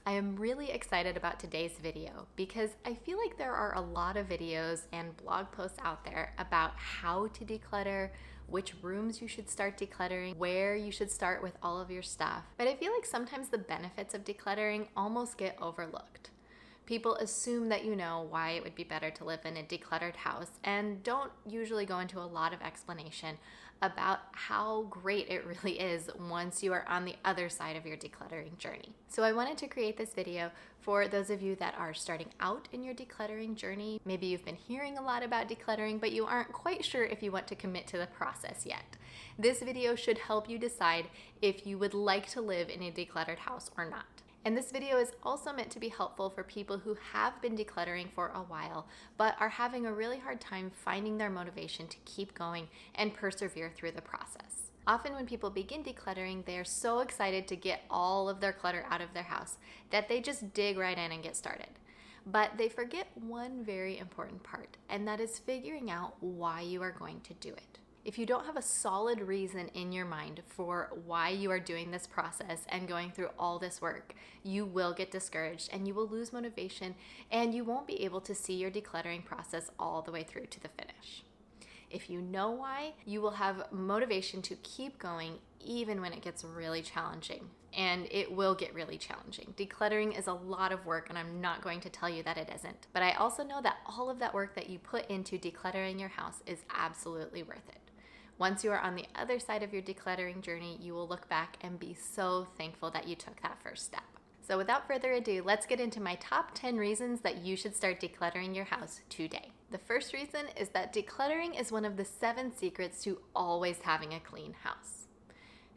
I am really excited about today's video because I feel like there are a lot of videos and blog posts out there about how to declutter, which rooms you should start decluttering, where you should start with all of your stuff. But I feel like sometimes the benefits of decluttering almost get overlooked. People assume that you know why it would be better to live in a decluttered house and don't usually go into a lot of explanation about how great it really is once you are on the other side of your decluttering journey. So I wanted to create this video for those of you that are starting out in your decluttering journey. Maybe you've been hearing a lot about decluttering, but you aren't quite sure if you want to commit to the process yet. This video should help you decide if you would like to live in a decluttered house or not. And this video is also meant to be helpful for people who have been decluttering for a while, but are having a really hard time finding their motivation to keep going and persevere through the process. Often when people begin decluttering, they are so excited to get all of their clutter out of their house that they just dig right in and get started. But they forget one very important part, and that is figuring out why you are going to do it. If you don't have a solid reason in your mind for why you are doing this process and going through all this work, you will get discouraged and you will lose motivation and you won't be able to see your decluttering process all the way through to the finish. If you know why, you will have motivation to keep going even when it gets really challenging. And it will get really challenging. Decluttering is a lot of work, and I'm not going to tell you that it isn't. But I also know that all of that work that you put into decluttering your house is absolutely worth it. Once you are on the other side of your decluttering journey, you will look back and be so thankful that you took that first step. So without further ado, let's get into my top 10 reasons that you should start decluttering your house today. The first reason is that decluttering is one of the 7 secrets to always having a clean house.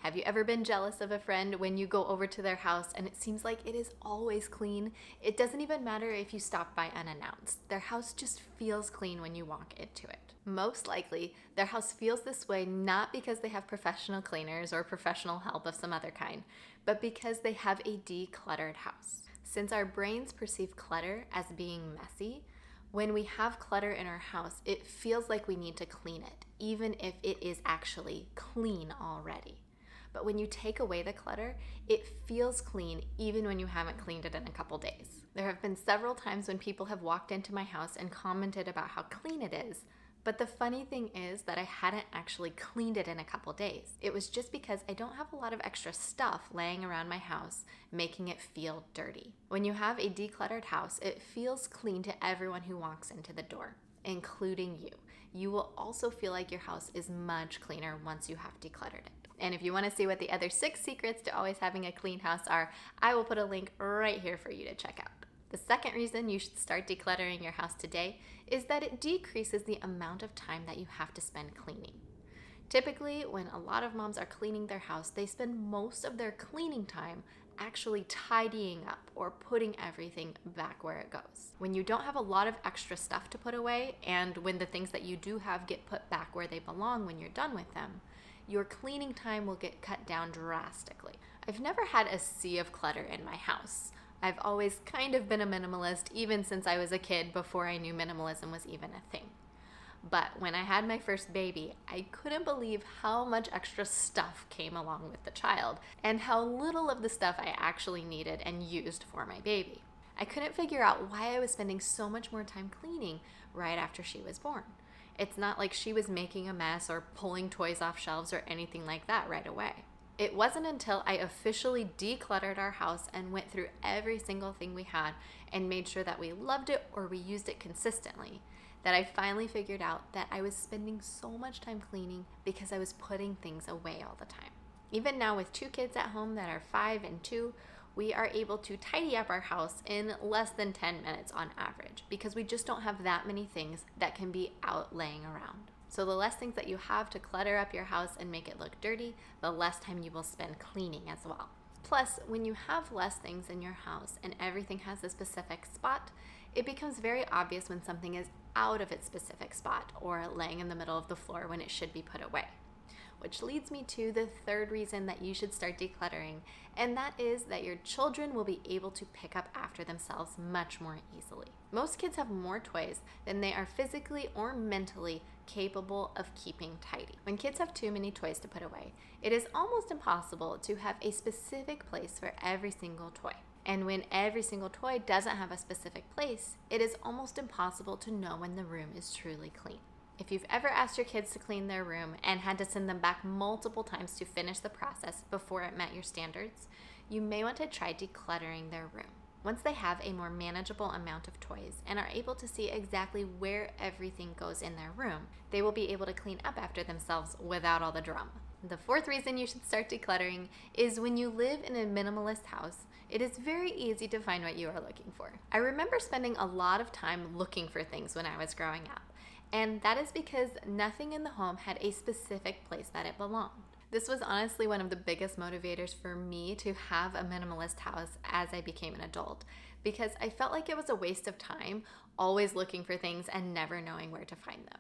Have you ever been jealous of a friend when you go over to their house and it seems like it is always clean? It doesn't even matter if you stop by unannounced. Their house just feels clean when you walk into it. Most likely, their house feels this way not because they have professional cleaners or professional help of some other kind, but because they have a decluttered house. Since our brains perceive clutter as being messy, when we have clutter in our house, it feels like we need to clean it, even if it is actually clean already. But when you take away the clutter, it feels clean even when you haven't cleaned it in a couple days. There have been several times when people have walked into my house and commented about how clean it is, but the funny thing is that I hadn't actually cleaned it in a couple days. It was just because I don't have a lot of extra stuff laying around my house, making it feel dirty. When you have a decluttered house, it feels clean to everyone who walks into the door, including you. You will also feel like your house is much cleaner once you have decluttered it. And if you want to see what the other 6 secrets to always having a clean house are, I will put a link right here for you to check out. The second reason you should start decluttering your house today is that it decreases the amount of time that you have to spend cleaning. Typically, when a lot of moms are cleaning their house, they spend most of their cleaning time actually tidying up or putting everything back where it goes. When you don't have a lot of extra stuff to put away, and when the things that you do have get put back where they belong when you're done with them, your cleaning time will get cut down drastically. I've never had a sea of clutter in my house. I've always kind of been a minimalist even since I was a kid, before I knew minimalism was even a thing. But when I had my first baby, I couldn't believe how much extra stuff came along with the child and how little of the stuff I actually needed and used for my baby. I couldn't figure out why I was spending so much more time cleaning right after she was born. It's not like she was making a mess or pulling toys off shelves or anything like that right away. It wasn't until I officially decluttered our house and went through every single thing we had and made sure that we loved it or we used it consistently that I finally figured out that I was spending so much time cleaning because I was putting things away all the time. Even now, with 2 kids at home that are 5 and 2, we are able to tidy up our house in less than 10 minutes on average because we just don't have that many things that can be out laying around. So the less things that you have to clutter up your house and make it look dirty, the less time you will spend cleaning as well. Plus, when you have less things in your house and everything has a specific spot, it becomes very obvious when something is out of its specific spot or laying in the middle of the floor when it should be put away. Which leads me to the third reason that you should start decluttering, and that is that your children will be able to pick up after themselves much more easily. Most kids have more toys than they are physically or mentally capable of keeping tidy. When kids have too many toys to put away, it is almost impossible to have a specific place for every single toy. And when every single toy doesn't have a specific place, it is almost impossible to know when the room is truly clean. If you've ever asked your kids to clean their room and had to send them back multiple times to finish the process before it met your standards, you may want to try decluttering their room. Once they have a more manageable amount of toys and are able to see exactly where everything goes in their room, they will be able to clean up after themselves without all the drama. The fourth reason you should start decluttering is when you live in a minimalist house, it is very easy to find what you are looking for. I remember spending a lot of time looking for things when I was growing up, and that is because nothing in the home had a specific place that it belonged. This was honestly one of the biggest motivators for me to have a minimalist house as I became an adult, because I felt like it was a waste of time always looking for things and never knowing where to find them.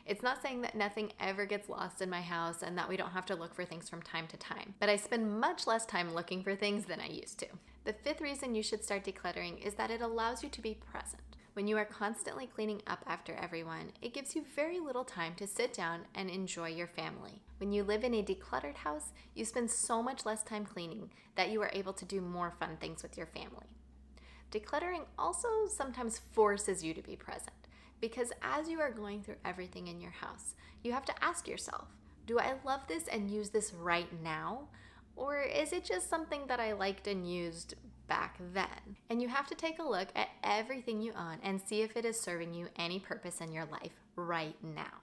It's not saying that nothing ever gets lost in my house and that we don't have to look for things from time to time, but I spend much less time looking for things than I used to. The fifth reason you should start decluttering is that it allows you to be present. When you are constantly cleaning up after everyone, it gives you very little time to sit down and enjoy your family. When you live in a decluttered house, you spend so much less time cleaning that you are able to do more fun things with your family. Decluttering also sometimes forces you to be present, because as you are going through everything in your house, you have to ask yourself, do I love this and use this right now? Or is it just something that I liked and used back then? And you have to take a look at everything you own and see if it is serving you any purpose in your life right now.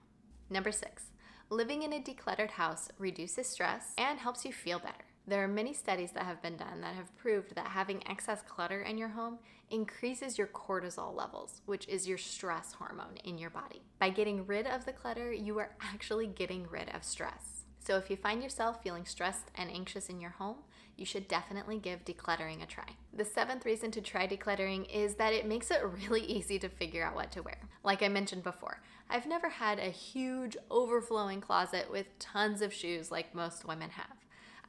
Number 6, living in a decluttered house reduces stress and helps you feel better. There are many studies that have been done that have proved that having excess clutter in your home increases your cortisol levels, which is your stress hormone in your body. By getting rid of the clutter, you are actually getting rid of stress. So if you find yourself feeling stressed and anxious in your home, you should definitely give decluttering a try. The 7th reason to try decluttering is that it makes it really easy to figure out what to wear. Like I mentioned before, I've never had a huge overflowing closet with tons of shoes like most women have.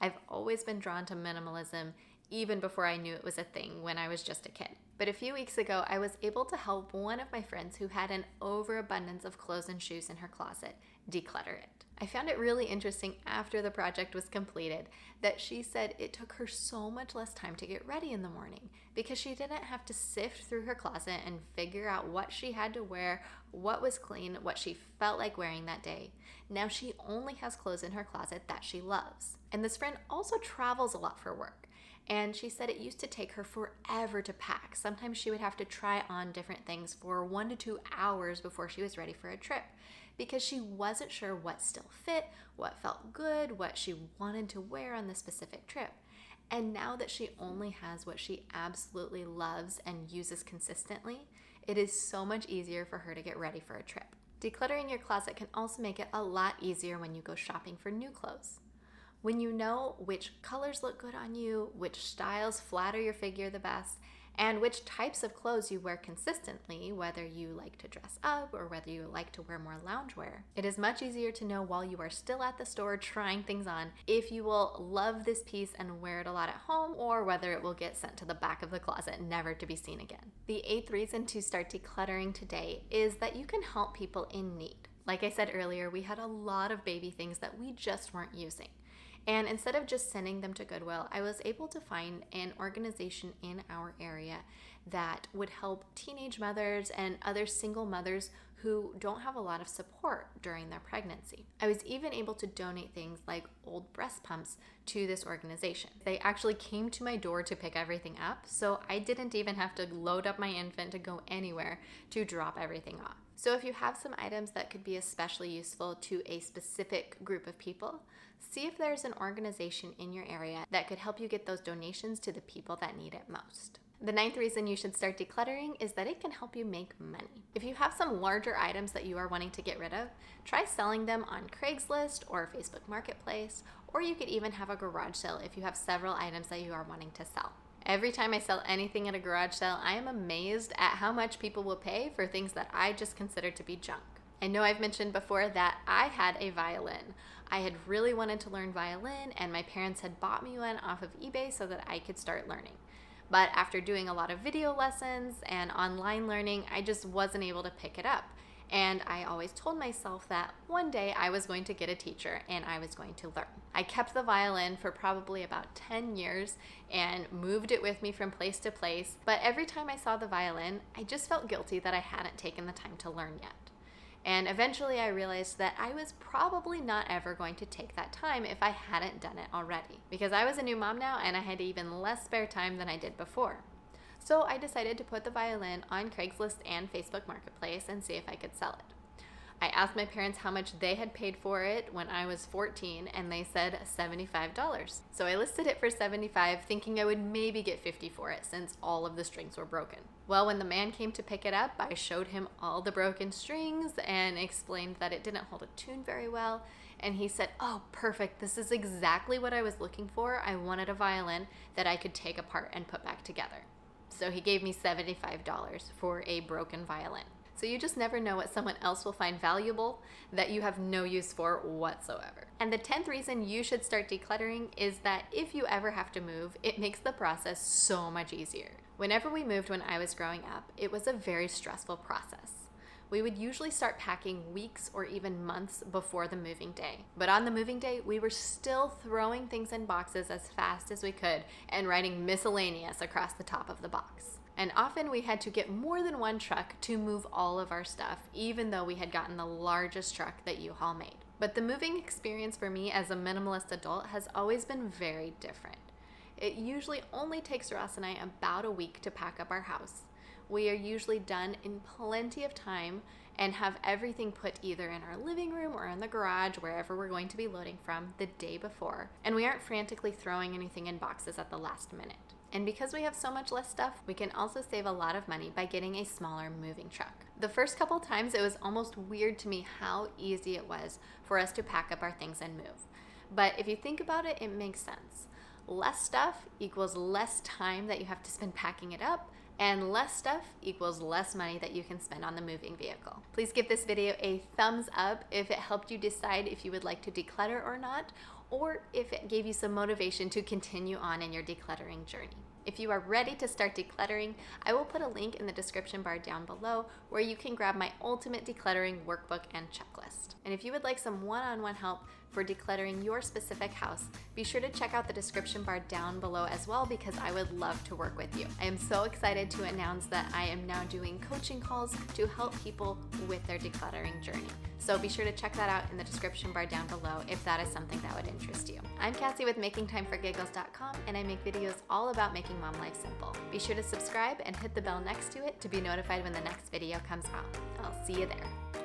I've always been drawn to minimalism even before I knew it was a thing when I was just a kid. But a few weeks ago, I was able to help one of my friends who had an overabundance of clothes and shoes in her closet declutter it. I found it really interesting after the project was completed that she said it took her so much less time to get ready in the morning because she didn't have to sift through her closet and figure out what she had to wear, what was clean, what she felt like wearing that day. Now she only has clothes in her closet that she loves. And this friend also travels a lot for work. And she said it used to take her forever to pack. Sometimes she would have to try on different things for 1 to 2 hours before she was ready for a trip because she wasn't sure what still fit, what felt good, what she wanted to wear on the specific trip. And now that she only has what she absolutely loves and uses consistently, it is so much easier for her to get ready for a trip. Decluttering your closet can also make it a lot easier when you go shopping for new clothes. When you know which colors look good on you, which styles flatter your figure the best, and which types of clothes you wear consistently, whether you like to dress up or whether you like to wear more loungewear, it is much easier to know while you are still at the store trying things on if you will love this piece and wear it a lot at home or whether it will get sent to the back of the closet never to be seen again. The 8th reason to start decluttering today is that you can help people in need. Like I said earlier, we had a lot of baby things that we just weren't using. And instead of just sending them to Goodwill, I was able to find an organization in our area that would help teenage mothers and other single mothers who don't have a lot of support during their pregnancy. I was even able to donate things like old breast pumps to this organization. They actually came to my door to pick everything up, so I didn't even have to load up my infant to go anywhere to drop everything off. So if you have some items that could be especially useful to a specific group of people, see if there's an organization in your area that could help you get those donations to the people that need it most. The 9th reason you should start decluttering is that it can help you make money. If you have some larger items that you are wanting to get rid of, try selling them on Craigslist or Facebook Marketplace, or you could even have a garage sale if you have several items that you are wanting to sell. Every time I sell anything at a garage sale, I am amazed at how much people will pay for things that I just consider to be junk. I know I've mentioned before that I had a violin. I had really wanted to learn violin, and my parents had bought me one off of eBay so that I could start learning. But after doing a lot of video lessons and online learning, I just wasn't able to pick it up. And I always told myself that one day I was going to get a teacher and I was going to learn. I kept the violin for probably about 10 years and moved it with me from place to place, but every time I saw the violin, I just felt guilty that I hadn't taken the time to learn yet. And eventually I realized that I was probably not ever going to take that time if I hadn't done it already, because I was a new mom now and I had even less spare time than I did before. So I decided to put the violin on Craigslist and Facebook Marketplace and see if I could sell it. I asked my parents how much they had paid for it when I was 14, and they said $75. So I listed it for $75, thinking I would maybe get $50 for it since all of the strings were broken. Well, when the man came to pick it up, I showed him all the broken strings and explained that it didn't hold a tune very well. And he said, "Oh, perfect. This is exactly what I was looking for. I wanted a violin that I could take apart and put back together." So he gave me $75 for a broken violin. So you just never know what someone else will find valuable that you have no use for whatsoever. And the 10th reason you should start decluttering is that if you ever have to move, it makes the process so much easier. Whenever we moved when I was growing up, it was a very stressful process. We would usually start packing weeks or even months before the moving day. But on the moving day, we were still throwing things in boxes as fast as we could and writing miscellaneous across the top of the box. And often we had to get more than one truck to move all of our stuff, even though we had gotten the largest truck that U-Haul made. But the moving experience for me as a minimalist adult has always been very different. It usually only takes Ross and I about a week to pack up our house. We are usually done in plenty of time and have everything put either in our living room or in the garage, wherever we're going to be loading from, the day before. And we aren't frantically throwing anything in boxes at the last minute. And because we have so much less stuff, we can also save a lot of money by getting a smaller moving truck. The first couple times, it was almost weird to me how easy it was for us to pack up our things and move. But if you think about it, it makes sense. Less stuff equals less time that you have to spend packing it up, and less stuff equals less money that you can spend on the moving vehicle. Please give this video a thumbs up if it helped you decide if you would like to declutter or not, or if it gave you some motivation to continue on in your decluttering journey. If you are ready to start decluttering, I will put a link in the description bar down below where you can grab my ultimate decluttering workbook and checklist. And if you would like some one-on-one help for decluttering your specific house, be sure to check out the description bar down below as well, because I would love to work with you. I am so excited to announce that I am now doing coaching calls to help people with their decluttering journey. So be sure to check that out in the description bar down below if that is something that would interest you. I'm Kassy with MakingTimeForGiggles.com, and I make videos all about making mom life simple. Be sure to subscribe and hit the bell next to it to be notified when the next video comes out. I'll see you there.